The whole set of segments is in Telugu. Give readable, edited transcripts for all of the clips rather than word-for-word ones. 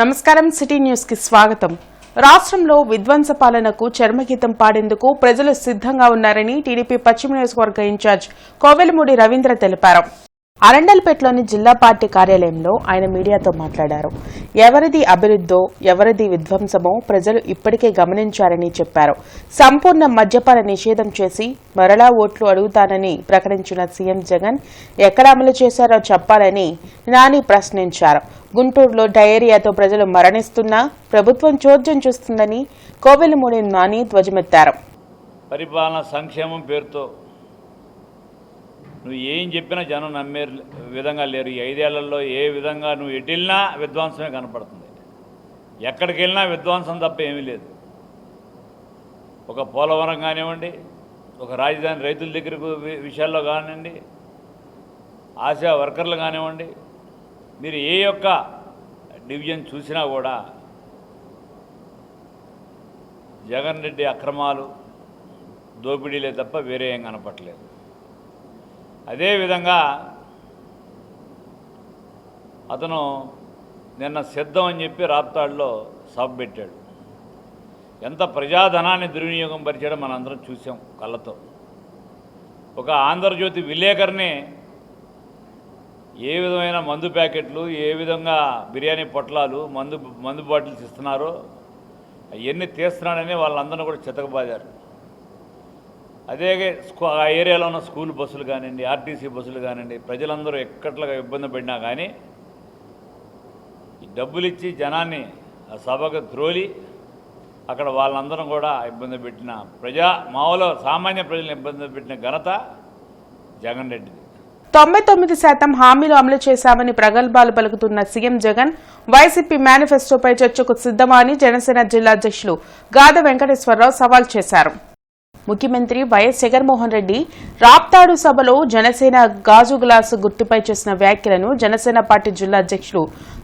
నమస్కారం సిటీ న్యూస్ కి స్వాగతం. రాష్ట్రంలో విధ్వంస పాలనకు చర్మగీతం పాడేందుకు ప్రజలు సిద్ధంగా ఉన్నారని టీడీపీ పశ్చిమ నియోజకవర్గ ఇన్ఛార్జ్ కోవెలమూడి రవీంద్ర తెలిపారు. అరండల్పేటలోని జిల్లా పార్టీ కార్యాలయంలో ఆయన మీడియాతో మాట్లాడారు. ఎవరిది అభివృద్ధో ఎవరిది విధ్వంసమో ప్రజలు ఇప్పటికే గమనించారని చెప్పారు. సంపూర్ణ మద్యపాన నిషేధం చేసి మరలా ఓట్లు అడుగుతానని ప్రకటించిన సీఎం జగన్ ఎక్కడ అమలు చేశారో చెప్పాలని నాని ప్రశ్నించారు. గుంటూరులో డయేరియాతో ప్రజలు మరణిస్తున్నా ప్రభుత్వం చోద్యం చూస్తుందని కోవెలమూడి నాని ధ్వజమెత్తారు. పరిపాలన సంక్షేమం పేరుతో నువ్వు ఏం చెప్పినా జనం నమ్మే విధంగా లేరు. ఈ 5 ఏళ్లలో ఏ విధంగా నువ్వు ఎటెళ్ళినా విధ్వంసమే కనపడుతుంది. ఎక్కడికి వెళ్ళినా విధ్వంసం తప్ప ఏమీ లేదు. ఒక పోలవరం కానివ్వండి, ఒక రాజధాని రైతుల దగ్గరకు విషయాల్లో కానివ్వండి, ఆశా వర్కర్లు కానివ్వండి, మీరు ఏ యొక్క డివిజన్ చూసినా కూడా జగన్ రెడ్డి అక్రమాలు దోపిడీలే తప్ప వేరే ఏం కనపట్లేదు. అదేవిధంగా అతను నిన్న సిద్ధం అని చెప్పి రాప్తాడులో సభ పెట్టాడు. ఎంత ప్రజాధనాన్ని దుర్వినియోగం పరిచాడో మనందరం చూసాం కళ్ళతో. ఒక ఆంధ్రజ్యోతి విలేకరిని ఏ విధమైన మందు ప్యాకెట్లు, ఏ విధంగా బిర్యానీ పొట్లాలు, మందు బాటిల్స్ ఇస్తున్నారో అవన్నీ తీస్తున్నాడని వాళ్ళందరూ కూడా చితకబాదారు. అదే ఆ ఏరియాలో ఉన్న స్కూల్ బస్సులు కానివ్వండి, ఆర్టీసీ బస్సులు కానివ్వండి, ప్రజలందరూ ఎక్కట్లుగా ఇబ్బంది పడినా కానీ ఈ డబ్బులు ఇచ్చి జనాన్ని ఆ సభకు త్రోలి అక్కడ వాళ్ళందరం కూడా ఇబ్బంది పెట్టిన మామూలు సామాన్య ప్రజలను ఇబ్బంది పెట్టిన ఘనత జగన్ రెడ్డిది. 99% హామీలు అమలు చేశామని ప్రగల్భాలు పలుకుతున్న సీఎం జగన్ వైసీపీ మేనిఫెస్టోపై చర్చకు సిద్ధమా అని జనసేన జిల్లా అధ్యక్షులు గాద వెంకటేశ్వరరావు సవాల్ చేశారు. ముఖ్యమంత్రి వైఎస్ జగన్మోహన్ రెడ్డి రాప్తాడు సభలో జనసేన గాజు గ్లాసు గుర్తుపై చేసిన వ్యాఖ్యలను జనసేన పార్టీ జిల్లా అధ్యక్షులు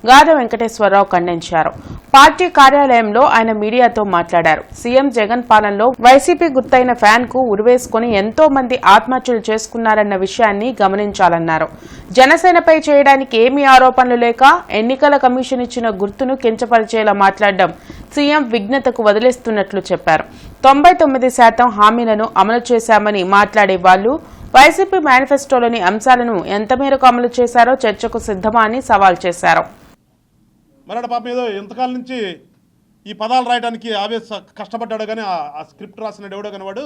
గాద వెంకటేశ్వరరావు ఖండించారు. పార్టీ కార్యాలయంలో ఆయన మీడియాతో మాట్లాడారు. సీఎం జగన్ పాలనలో వైసీపీ గుర్తైన ఫ్యాన్ కు ఉరివేసుకుని ఎంతో మంది ఆత్మహత్యలు చేసుకున్నారన్న విషయాన్ని గమనించాలన్నారు. జనసేనపై చేయడానికి ఏమీ ఆరోపణలు లేక ఎన్నికల కమిషన్ ఇచ్చిన గుర్తును కించపరిచేలా మాట్లాడడం సీఎం విఘ్నతకు వదిలేస్తున్నట్లు చెప్పారు. 99% హామీలను అమలు చేశామని మాట్లాడే వాళ్లు వైసీపీ మేనిఫెస్టోలోని అంశాలను ఎంత మేరకు అమలు చేశారో చర్చకు సిద్ధమా అని సవాల్ చేశారు. మరణ పాపం ఏదో ఎంతకాలం నుంచి ఈ పదాలు రాయడానికి కష్టపడ్డాడు కానీ ఆ స్క్రిప్ట్ రాసిన ఎవడో కానీ వాడు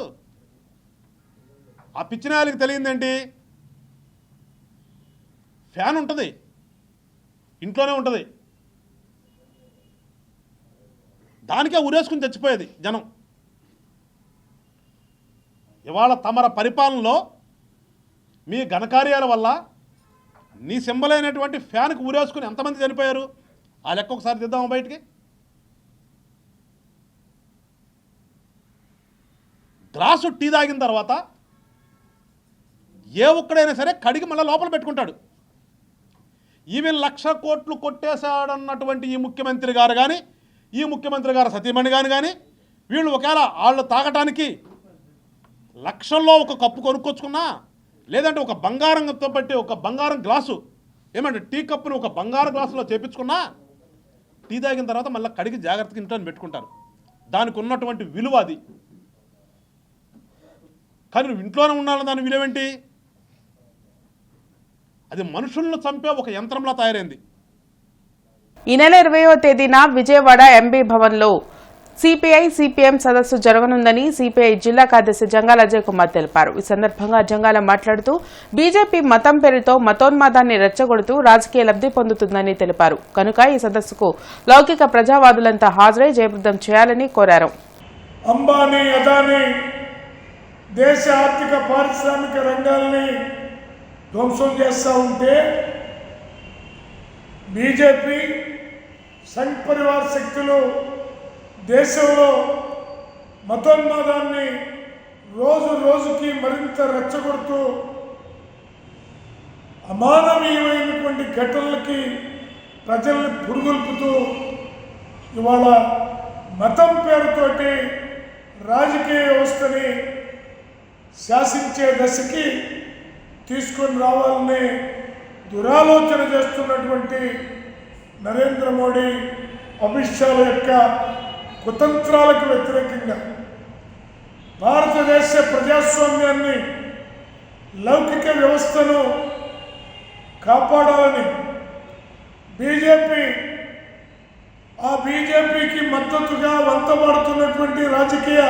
ఆ పిచ్చినాయాలకి తెలియదేంటి? ఫ్యాన్ ఉంటుంది, ఇంట్లోనే ఉంటుంది, దానికే ఉరేసుకుని చచ్చిపోయేది జనం. ఇవాళ తమర పరిపాలనలో మీ ఘనకార్యాల వల్ల నీ సింబల్ అయినటువంటి ఫ్యాన్కి ఉరేసుకుని ఎంతమంది చనిపోయారు? ఆ లెక్క ఒకసారి తెద్దాము బయటికి. గ్లాసు టీ తాగిన తర్వాత ఏ ఒక్కడైనా సరే కడిగి మళ్ళీ లోపల పెట్టుకుంటాడు. ఈవెన్ 1,00,000 కోట్లు కొట్టేశాడన్నటువంటి ఈ ముఖ్యమంత్రి గారు కానీ, ఈ ముఖ్యమంత్రి గారు సతీమణి కానీ వీళ్ళు ఒకవేళ వాళ్ళు తాగటానికి లక్షల్లో ఒక కప్పు కొనుక్కొచ్చుకున్నా, లేదంటే ఒక బంగారంతో బట్టి ఒక బంగారం గ్లాసు ఏమంటే టీ కప్పుని ఒక బంగారు గ్లాసులో చేపించుకున్నా, టీ తాగిన తర్వాత మళ్ళీ కడిగి జాగ్రత్తగా ఇంట్లో పెట్టుకుంటారు. దానికి ఉన్నటువంటి విలువ అది. కానీ నువ్వు ఇంట్లోనే ఉండాలని దాని విలువ ఏంటి? అది మనుషులను చంపే ఒక యంత్రంలా తయారైంది. ఈ నెల 20వ తేదీన విజయవాడ ఎంబీ భవన్లో సిపిఐ సిపిఎం సదస్సు జరగనుందని సిపిఐ జిల్లా కార్యదర్శి జంగాల అజయ్ కుమార్ తెలిపారు. ఈ సందర్భంగా జంగాల మాట్లాడుతూ బీజేపీ మతం పేరుతో మతోన్మాదాన్ని రెచ్చగొడుతూ రాజకీయ లబ్ధి పొందుతుందని తెలిపారు. కనుక ఈ సదస్సుకు లౌకిక ప్రజావాదులంతా హాజరై జయప్రదం చేయాలని కోరారు. అంబానీ, అదానీ దేశ ఆర్థిక పారిశ్రామిక రంగాల్ని ధ్వంసం చేస్తూ ఉంటే బీజేపీ సంఘ్ పరివార్ శక్తులు దేశంలో మతోన్మాదాన్ని రోజు రోజుకి మరింత రెచ్చగొడుతూ అమానవీయమైనటువంటి ఘటనలకి ప్రజల్ని పురుగొల్పుతూ ఇవాళ మతం పేరుతోటి రాజకీయ వ్యవస్థని శాసించే దశకి తీసుకొని రావాలని దురాలోచన చేస్తున్నటువంటి నరేంద్ర మోడీ, అమిత్ షాల యొక్క కుతంత్రాలకు వ్యతిరేకంగా భారతదేశ ప్రజాస్వామ్యాన్ని, లౌకిక వ్యవస్థను కాపాడాలని బీజేపీకి మద్దతుగా వంతబడుతున్నటువంటి రాజకీయ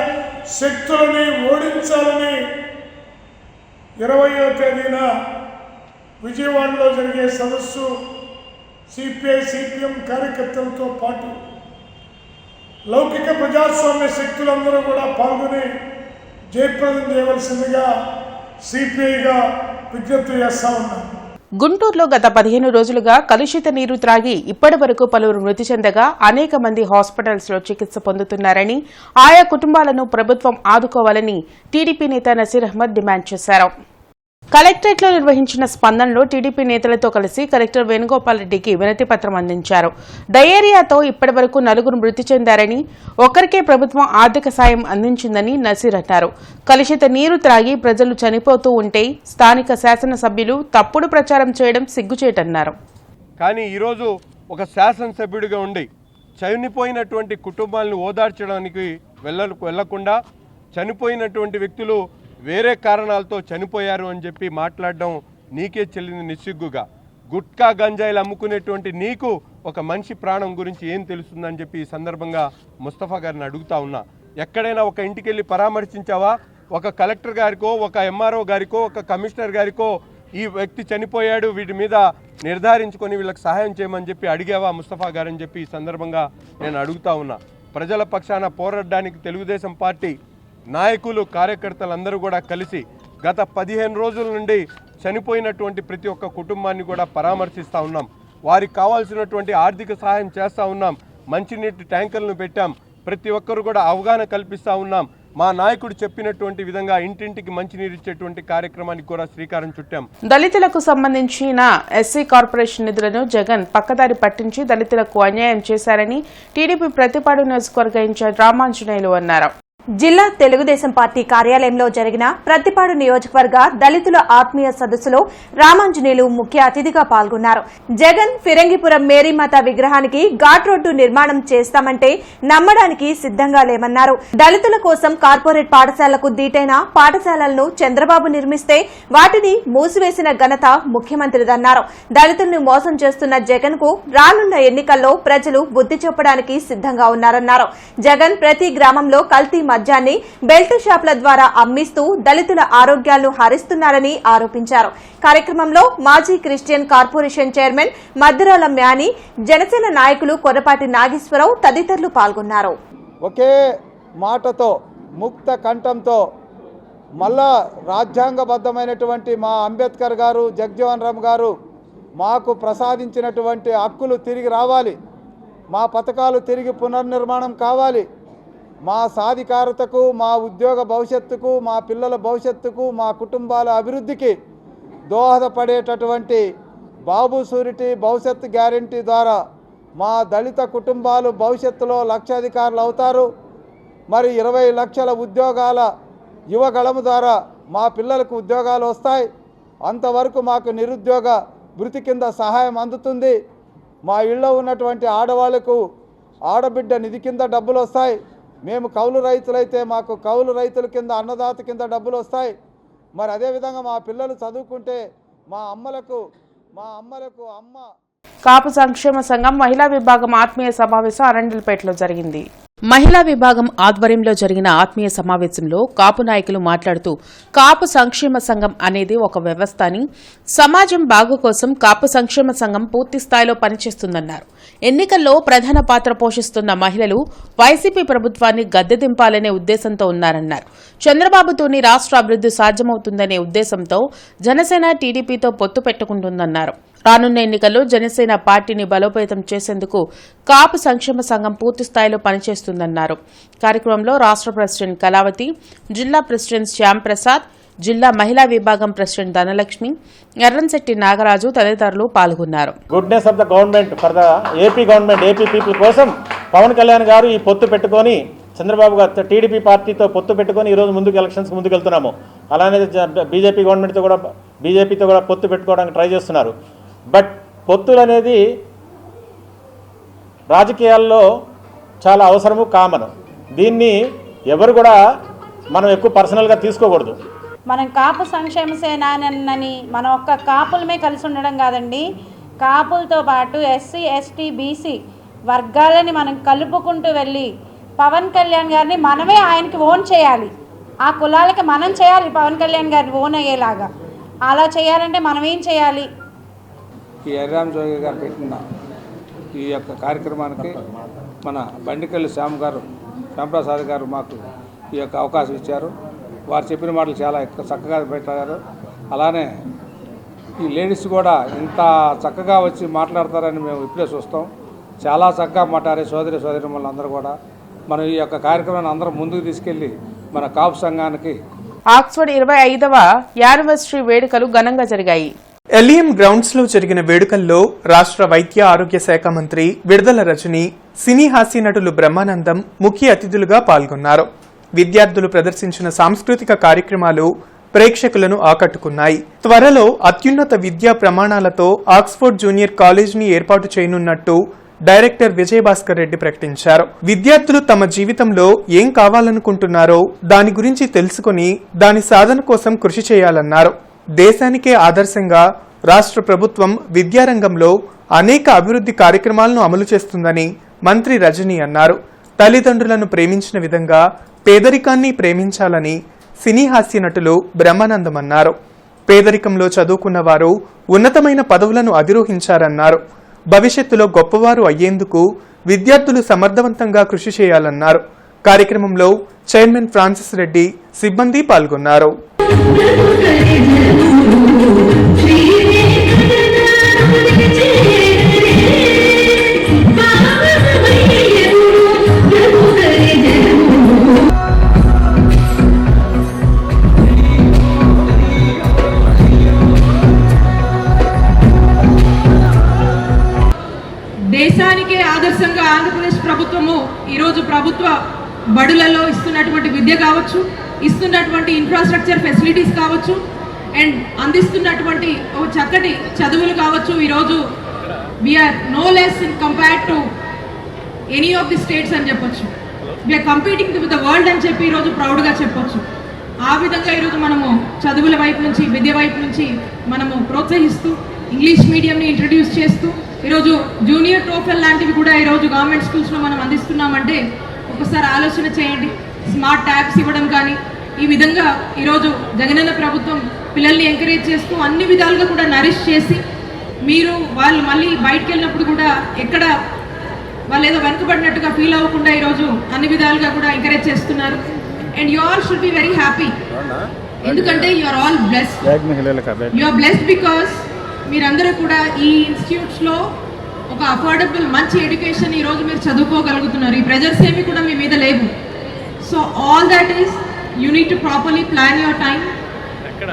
శక్తులని ఓడించాలని 20వ తేదీన విజయవాడలో జరిగే సదస్సు సిపిఐ సిపిఎం కార్యకర్తలతో పాటు లౌకిక ప్రజాస్వామ్య శక్తులందరూ కూడా పాల్గొని జయప్రదం చేయవలసిందిగా సిపిఐగా విజ్ఞప్తి చేస్తా ఉన్నాను. గుంటూరులో గత 15 రోజులుగా కలుషిత నీరు త్రాగి ఇప్పటి వరకు పలువురు మృతి చెందగా అనేక మంది హాస్పిటల్స్ లో చికిత్స పొందుతున్నారని, ఆయా కుటుంబాలను ప్రభుత్వం ఆదుకోవాలని టీడీపీ నేత నసీర్ అహ్మద్ డిమాండ్ చేశారు. కలెక్టరేట్లో నిర్వహించిన స్పందనలో టీడీపీ నేతలతో కలిసి కలెక్టర్ వేణుగోపాల్ రెడ్డికి వినతి పత్రం అందించారు. డయేరియాతో ఇప్పటి వరకు 4 మృతి చెందారని, ఒక్కరికే ప్రభుత్వం ఆర్థిక సాయం అందించిందని నసీర్ అన్నారు. కలుషిత నీరు త్రాగి ప్రజలు చనిపోతూ ఉంటే స్థానిక శాసనసభ్యులు తప్పుడు ప్రచారం చేయడం సిగ్గుచేటన్నారు. కానీ ఈరోజు ఒక శాసనసభ్యుడిగా ఉండి చనిపోయినటువంటి కుటుంబాలను ఓదార్చడానికి వెళ్లకుండా చనిపోయినటువంటి వ్యక్తులు వేరే కారణాలతో చనిపోయారు అని చెప్పి మాట్లాడడం నీకే చెల్లింది నిస్సిగ్గుగా. గుట్కా గంజాయిలు అమ్ముకునేటువంటి నీకు ఒక మనిషి ప్రాణం గురించి ఏం తెలుస్తుందని చెప్పి ఈ సందర్భంగా ముస్తఫా గారిని అడుగుతా ఉన్నా. ఎక్కడైనా ఒక ఇంటికి వెళ్ళి పరామర్శించావా? ఒక కలెక్టర్ గారికో, ఒక ఎంఆర్ఓ గారికో, ఒక కమిషనర్ గారికో ఈ వ్యక్తి చనిపోయాడు, వీటి మీద నిర్ధారించుకొని వీళ్ళకి సహాయం చేయమని చెప్పి అడిగావా ముస్తఫా గారని చెప్పి ఈ సందర్భంగా నేను అడుగుతా ఉన్నా. ప్రజల పక్షాన పోరాడడానికి తెలుగుదేశం పార్టీ నాయకులు, కార్యకర్తలందరూ కూడా కలిసి గత 15 రోజుల నుండి చనిపోయినటువంటి ప్రతి ఒక్క కుటుంబాన్ని కూడా పరామర్శిస్తూ ఉన్నాం. వారికి కావాల్సినటువంటి ఆర్థిక సహాయం చేస్తూ ఉన్నాం. మంచినీటి ట్యాంకర్లను పెట్టాం. ప్రతి ఒక్కరు కూడా అవగాహన కల్పిస్తూ ఉన్నాం. మా నాయకుడు చెప్పినటువంటి విధంగా ఇంటింటికి మంచినీరు ఇచ్చేటువంటి కార్యక్రమానికి కూడా శ్రీకారం చుట్టాం. దళితులకు సంబంధించిన ఎస్సీ కార్పొరేషన్ నిధులను జగన్ పక్కదారి పట్టించి దళితులకు అన్యాయం చేశారని టీడీపీ ప్రతిపాడు నియోజకవర్గ ఇన్ఛార్జ్ రామాంజనేయులు అన్నారు. జిల్లా తెలుగుదేశం పార్టీ కార్యాలయంలో జరిగిన ప్రతిపాడు నియోజకవర్గ దళితుల ఆత్మీయ సదస్సులో రామాంజనేయులు ముఖ్య అతిథిగా పాల్గొన్నారు. జగన్ ఫిరంగిపురం మేరీమాత విగ్రహానికి ఘాట్ రోడ్డు నిర్మాణం చేస్తామంటే నమ్మడానికి సిద్ధంగా లేమన్నారు. దళితుల కోసం కార్పొరేట్ పాఠశాలకు దీటైన పాఠశాలలను చంద్రబాబు నిర్మిస్తే వాటిని మూసివేసిన ఘనత ముఖ్యమంత్రిదన్నారు. దళితులను మోసం చేస్తున్న జగన్ కు రానున్న ఎన్నికల్లో ప్రజలు బుద్ధి చెప్పడానికి సిద్ధంగా ఉన్నారన్నారు. జగన్ ప్రతి గ్రామంలో కల్తీ మద్యాన్ని బెల్ట్ షాపుల ద్వారా అమ్మిస్తూ దళితుల ఆరోగ్యాలను హరిస్తున్నారని ఆరోపించారు. కార్యక్రమంలో మాజీ Christian corporation chairman Maddirala Mani, Janasena నాయకులు కొరపాటి నాగేశ్వరరావు తదితరులు పాల్గొన్నారు. ఒకే మాటతో, ముక్త కంఠంతో మళ్ళా రాజ్యాంగబద్ధమైనటువంటి మా అంబేద్కర్ గారు, జగజ్జీవన్ రామ్ గారు మాకు ప్రసాదించినటువంటి హక్కులు తిరిగి రావాలి, మా పథకాలు తిరిగి పునర్నిర్మాణం కావాలి, మా సాధికారతకు, మా ఉద్యోగ భవిష్యత్తుకు, మా పిల్లల భవిష్యత్తుకు, మా కుటుంబాల అభివృద్ధికి దోహదపడేటటువంటి బాబు షూరిటీ భవిష్యత్తు గ్యారంటీ ద్వారా మా దళిత కుటుంబాలు భవిష్యత్తులో లక్షాధికారులు అవుతారు. మరి 20 లక్షల ఉద్యోగాల యువగళము ద్వారా మా పిల్లలకు ఉద్యోగాలు వస్తాయి. అంతవరకు మాకు నిరుద్యోగ వృత్తి కింద సహాయం అందుతుంది. మా ఇళ్ళలో ఉన్నటువంటి ఆడవాళ్లకు ఆడబిడ్డ నిధి కింద డబ్బులు వస్తాయి. మేము కౌలు రైతులైతే మాకు కౌలు రైతుల కింద అన్నదాత కింద డబ్బులు వస్తాయి. మరి అదేవిధంగా మా పిల్లలు చదువుకుంటే మా అమ్మలకు అమ్మ. కాపు సంక్షేమ సంఘం మహిళా విభాగం ఆత్మీయ సమావేశం అరండల్పేటలో జరిగింది. మహిళా విభాగం ఆధ్వర్యంలో జరిగిన ఆత్మీయ సమావేశంలో కాపు నాయకులు మాట్లాడుతూ కాపు సంక్షేమ సంఘం అనేది ఒక వ్యవస్థ అని, సమాజం బాగు కోసం కాపు సంక్షేమ సంఘం పూర్తి స్థాయిలో పనిచేస్తుందన్నారు. ఎన్నికల్లో ప్రధాన పాత్ర పోషిస్తున్న మహిళలు వైసీపీ ప్రభుత్వాన్ని గద్దెదింపాలనే ఉద్దేశంతో ఉన్నారన్నారు. చంద్రబాబుతోని రాష్ట్ర అభివృద్ధి సాధ్యమవుతుందనే ఉద్దేశంతో జనసేన టీడీపీతో పొత్తు పెట్టుకుంటుందన్నారు. రానున్న ఎన్నికల్లో జనసేన పార్టీని బలోపేతం చేసేందుకు కాపు సంక్షేమ సంఘం పూర్తి స్థాయిలో పనిచేస్తుందన్నారు. కార్యక్రమంలో రాష్ట్ర ప్రెసిడెంట్ కళావతి, జిల్లా ప్రెసిడెంట్ శ్యామ్ ప్రసాద్, జిల్లా మహిళా విభాగం ప్రెసిడెంట్ ధనలక్ష్మి, ఎర్రంశెట్టి నాగరాజు తదితరులు పాల్గొన్నారు. Goodness of the government for the AP government, AP people కోసం పవన్ కళ్యాణ్ గారు ఈ పొత్తు పెట్టుకొని, చంద్రబాబు గారు టీడీపీ పార్టీతో పొత్తు పెట్టుకొని ఈరోజు ఎలక్షన్స్కి ముందుకెళ్తున్నాము. అలానే బీజేపీతో కూడా పొత్తు పెట్టుకోవడానికి ట్రై చేస్తున్నారు. బట్ పొత్తులు అనేది రాజకీయాల్లో చాలా అవసరము, కామన్. దీన్ని ఎవరు కూడా మనం ఎక్కువ పర్సనల్గా తీసుకోకూడదు. మనం కాపు సంక్షేమ సేనాని మనం ఒక్క కాపులమే కలిసి ఉండడం కాదండి, కాపులతో పాటు ఎస్సీ ఎస్టీ బీసీ వర్గాలని మనం కలుపుకుంటూ వెళ్ళి పవన్ కళ్యాణ్ గారిని మనమే ఆయనకి ఓన్ చేయాలి. ఆ కులాలకి మనం చేయాలి పవన్ కళ్యాణ్ గారిని ఓన్ అయ్యేలాగా. అలా చేయాలంటే మనం ఏం చేయాలి? ఈ ఎర్రామ్ జోగి గారు పెట్టిన ఈ యొక్క కార్యక్రమానికి మన బండికల్లి శ్యాంప్రసాద్ గారు మాకు ఈ యొక్క అవకాశం ఇచ్చారు. వారు చెప్పిన మాటలు చాలా చక్కగా పెట్టారు. అలానే ఈ లేడీస్ కూడా ఇంత చక్కగా వచ్చి మాట్లాడతారని మేము ఇప్పుడే చూస్తాం. చాలా చక్కగా మాట్లాడే సోదరి వాళ్ళందరూ కూడా మనం ఈ యొక్క కార్యక్రమాన్ని అందరం ముందుకు తీసుకెళ్ళి మన కాపు సంఘానికి ఆక్స్ఫర్డ్ 25వ యానివర్సరీ వేడుకలు ఘనంగా జరిగాయి. ఎలియం గ్రౌండ్స్ లో జరిగిన వేడుకల్లో రాష్ట్ర వైద్య ఆరోగ్య శాఖ మంత్రి విడుదల రజని, సినీ హాస్య నటులు బ్రహ్మానందం ముఖ్య అతిథులుగా పాల్గొన్నారు. విద్యార్థులు ప్రదర్శించిన సాంస్కృతిక కార్యక్రమాలు ప్రేక్షకులను ఆకట్టుకున్నాయి. త్వరలో అత్యున్నత విద్యా ప్రమాణాలతో ఆక్స్ఫర్డ్ జూనియర్ కాలేజీని ఏర్పాటు చేయనున్నట్టు డైరెక్టర్ విజయభాస్కర్ రెడ్డి ప్రకటించారు. విద్యార్థులు తమ జీవితంలో ఏం కావాలనుకుంటున్నారో దాని గురించి తెలుసుకుని దాని సాధన కోసం కృషి చేయాలన్నారు. దేశానికే ఆదర్శంగా రాష్ట్ర ప్రభుత్వం విద్యారంగంలో అనేక అభివృద్ధి కార్యక్రమాలను అమలు చేస్తుందని మంత్రి రజని అన్నారు. తల్లిదండ్రులను ప్రేమించిన విధంగా పేదరికాన్ని ప్రేమించాలని సినీ హాస్య నటులు బ్రహ్మానందం అన్నారు. పేదరికంలో చదువుకున్న వారు ఉన్నతమైన పదవులను అధిరోహించారన్నారు. భవిష్యత్తులో గొప్పవారు అయ్యేందుకు విద్యార్థులు సమర్థవంతంగా కృషి చేయాలన్నారు. కార్యక్రమంలో చైర్మన్ ఫ్రాన్సిస్ రెడ్డి, సిబ్బంది పాల్గొన్నారు. దేశానికే ఆదర్శంగా ఆంధ్రప్రదేశ్ ప్రభుత్వము ఈరోజు ప్రభుత్వ బడులలో ఇస్తున్నటువంటి విద్య కావచ్చు, ఇస్తున్నటువంటి ఇన్ఫ్రాస్ట్రక్చర్ ఫెసిలిటీస్ కావచ్చు, అండ్ అందిస్తున్నటువంటి ఒక చక్కటి చదువులు కావచ్చు. ఈరోజు we are no less in compared to any of the states అని చెప్పొచ్చు. We are competing with the world అని చెప్పి ఈరోజు ప్రౌడ్గా చెప్పొచ్చు. ఆ విధంగా ఈరోజు మనము చదువుల వైపు నుంచి, విద్య వైపు నుంచి మనము ప్రోత్సహిస్తూ ఇంగ్లీష్ మీడియంని ఇంట్రడ్యూస్ చేస్తూ ఈరోజు జూనియర్ టోఫెల్ లాంటివి కూడా ఈరోజు గవర్నమెంట్ స్కూల్స్లో మనం అందిస్తున్నామంటే ఒకసారి ఆలోచన చేయండి. స్మార్ట్ ట్యాబ్స్ ఇవ్వడం కానీ, ఈ విధంగా ఈరోజు జగనన్న ప్రభుత్వం పిల్లల్ని ఎంకరేజ్ చేస్తూ అన్ని విధాలుగా కూడా నరిష్ చేసి వాళ్ళు మళ్ళీ బయటకు వెళ్ళినప్పుడు కూడా ఎక్కడ వాళ్ళు ఏదో వెనుకబడినట్టుగా ఫీల్ అవ్వకుండా ఈరోజు అన్ని విధాలుగా కూడా ఎంకరేజ్ చేస్తున్నారు. And you all should be very happy, ఎందుకంటే you are all blessed. You are blessed because మీరందరూ కూడా ఈ ఇన్స్టిట్యూట్స్లో ఒక అఫోర్డబుల్ మంచి ఎడ్యుకేషన్ ఈరోజు మీరు చదువుకోగలుగుతున్నారు. ఈ ప్రెజర్స్ ఏమి కూడా మీ మీద లేవు. So all that is you need to properly plan your time.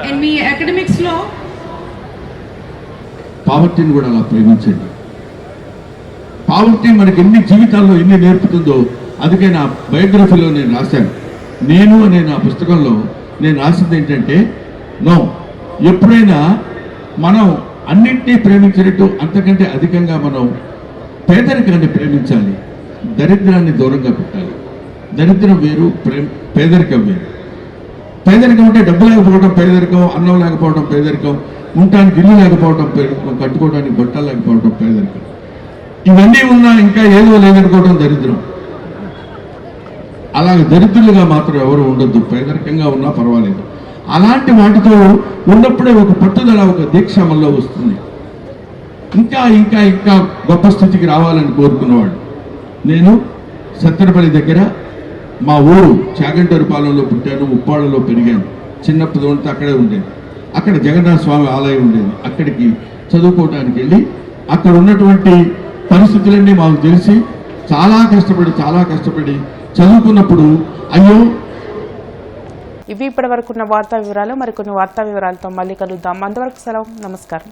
And మీ అకాడమిక్స్లో పావర్టీని కూడా అలా ప్రేమించండి. పావర్టీ మనకి ఎన్ని జీవితాల్లో ఎన్ని నేర్పుతుందో అందుకే నా బయోగ్రఫీలో నేను రాశాను. నేను అనే నా పుస్తకంలో నేను రాసింది ఏంటంటే, ఎప్పుడైనా మనం అన్నింటినీ ప్రేమించినట్టు అంతకంటే అధికంగా మనం పేదరికాన్ని ప్రేమించాలి, దరిద్రాన్ని దూరంగా పెట్టాలి. దరిద్రం వేరు, పేదరికం వేరు. పేదరికం అంటే డబ్బు లేకపోవడం పేదరికం, అన్నం లేకపోవడం పేదరికం, ఉండటానికి ఇల్లు లేకపోవడం పేదరికం, కట్టుకోవడానికి బట్టలు లేకపోవడం పేదరికం. ఇవన్నీ ఉన్నా ఇంకా ఏదో లేదనుకోవడం దరిద్రం. అలాగే దరిద్రులుగా మాత్రం ఎవరు ఉండొద్దు, పేదరికంగా ఉన్నా పర్వాలేదు. అలాంటి వాటితో ఉన్నప్పుడే ఒక పట్టుదల, ఒక దీక్ష మనలో వస్తుంది. ఇంకా ఇంకా ఇంకా గొప్ప స్థితికి రావాలని కోరుకున్నవాడు. నేను సత్తెనపల్లి దగ్గర మా ఊరు చాగంటూరుపాలెంలో పుట్టాను, ఉప్పాళ్ళలో పెరిగాను. చిన్నప్పుడు ఉంటే అక్కడే ఉండేది. అక్కడ జగన్నాథ స్వామి ఆలయం ఉండేది. అక్కడికి చదువుకోవడానికి వెళ్ళి అక్కడ ఉన్నటువంటి పరిస్థితులన్నీ మాకు తెలిసి చాలా కష్టపడి చదువుకున్నప్పుడు అయ్యో. ఇవి ఇప్పటి వరకున్న వార్తా వివరాలు. మరికొన్ని వార్తా వివరాలతో మళ్ళీ కలుద్దాం. అంతవరకు సెలవు, నమస్కారం.